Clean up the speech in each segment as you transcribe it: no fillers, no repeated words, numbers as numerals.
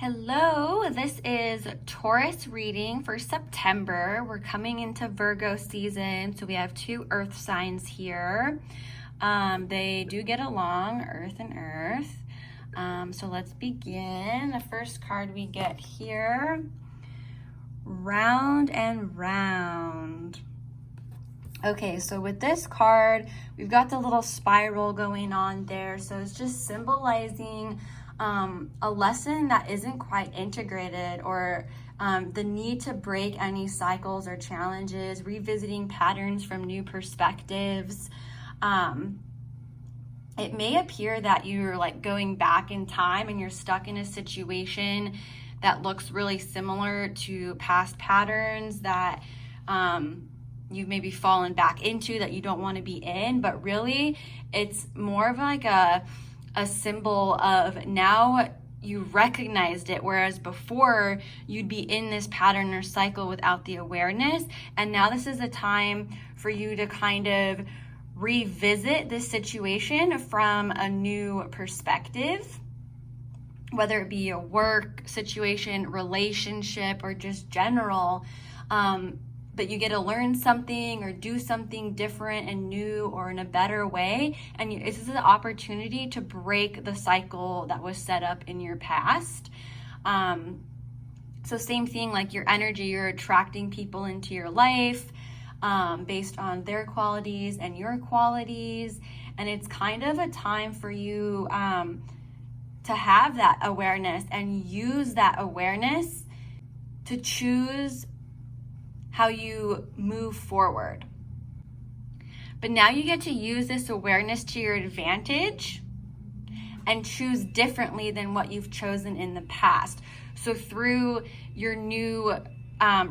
Hello, this is Taurus reading for September. We're coming into Virgo season, so we have two earth signs here. They do get along, earth and earth. So let's begin. The first card we get here, round and round. Okay, so with this card, we've got the little spiral going on there. So it's just symbolizing a lesson that isn't quite integrated, or the need to break any cycles or challenges, revisiting patterns from new perspectives. It may appear that you're like going back in time and you're stuck in a situation that looks really similar to past patterns that you've maybe fallen back into that you don't want to be in, but really it's more of like a symbol of now you recognized it, whereas before you'd be in this pattern or cycle without the awareness. And now this is a time for you to kind of revisit this situation from a new perspective, whether it be a work situation, relationship, or just general. But you get to learn something or do something different and new or in a better way. And this is an opportunity to break the cycle that was set up in your past. So same thing, like your energy, you're attracting people into your life based on their qualities and your qualities. And it's kind of a time for you to have that awareness and use that awareness to choose how you move forward. But now you get to use this awareness to your advantage and choose differently than what you've chosen in the past. So through your new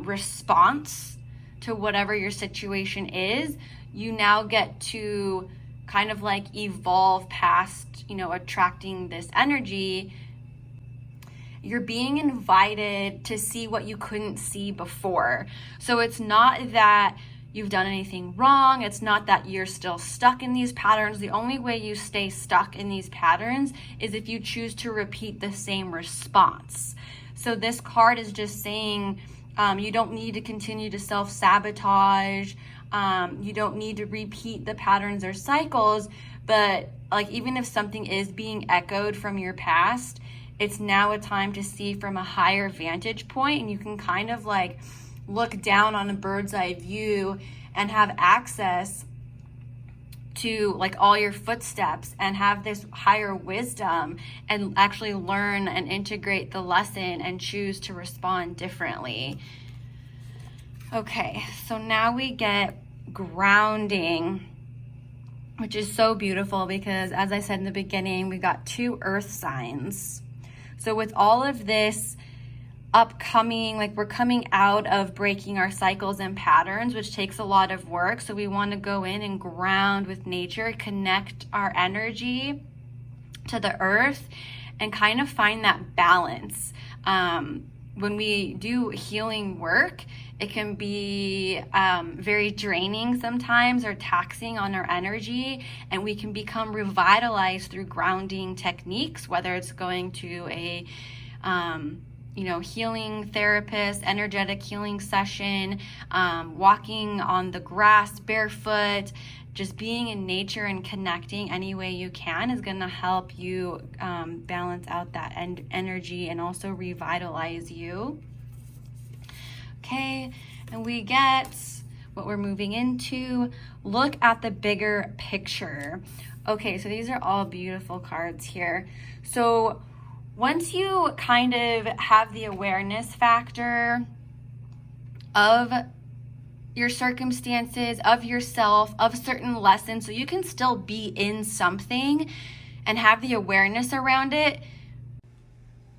response to whatever your situation is, you now get to kind of like evolve past, attracting this energy. You're being invited to see what you couldn't see before. So it's not that you've done anything wrong. It's not that you're still stuck in these patterns. The only way you stay stuck in these patterns is if you choose to repeat the same response. So this card is just saying you don't need to continue to self-sabotage. You don't need to repeat the patterns or cycles. But like, even if something is being echoed from your past, it's now a time to see from a higher vantage point, and you can kind of like look down on a bird's eye view and have access to like all your footsteps and have this higher wisdom and actually learn and integrate the lesson and choose to respond differently. Okay, so now we get grounding, which is so beautiful because, as I said in the beginning, we got two earth signs. So with all of this upcoming, like we're coming out of breaking our cycles and patterns, which takes a lot of work. So we want to go in and ground with nature, connect our energy to the earth, and kind of find that balance. When we do healing work, it can be very draining sometimes or taxing on our energy, and we can become revitalized through grounding techniques, whether it's going to a healing therapist, energetic healing session, walking on the grass barefoot, just being in nature and connecting any way you can is going to help you balance out that energy and also revitalize you. Okay, and we get what we're moving into. Look at the bigger picture. Okay, so these are all beautiful cards here. So once you kind of have the awareness factor of your circumstances, of yourself, of certain lessons, so you can still be in something and have the awareness around it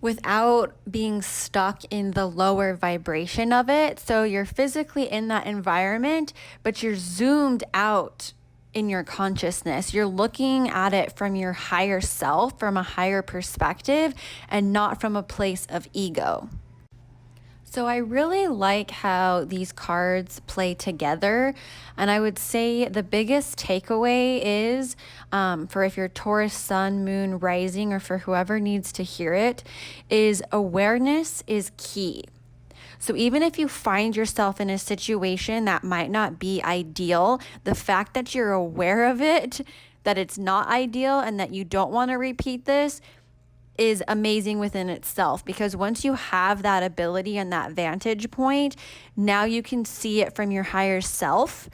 without being stuck in the lower vibration of it. So you're physically in that environment, but you're zoomed out in your consciousness. You're looking at it from your higher self, from a higher perspective, and not from a place of ego. So I really like how these cards play together. And I would say the biggest takeaway is for if you're Taurus, Sun, Moon, Rising, or for whoever needs to hear it, is awareness is key. So even if you find yourself in a situation that might not be ideal, the fact that you're aware of it, that it's not ideal, and that you don't want to repeat this is amazing within itself, because once you have that ability and that vantage point, now you can see it from your higher self,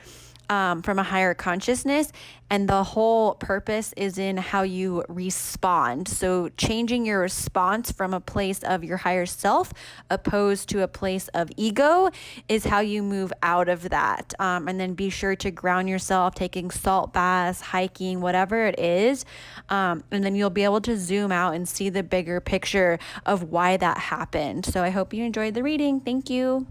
from a higher consciousness. And the whole purpose is in how you respond. So changing your response from a place of your higher self opposed to a place of ego is how you move out of that. And then be sure to ground yourself, taking salt baths, hiking, whatever it is. And then you'll be able to zoom out and see the bigger picture of why that happened. So I hope you enjoyed the reading. Thank you.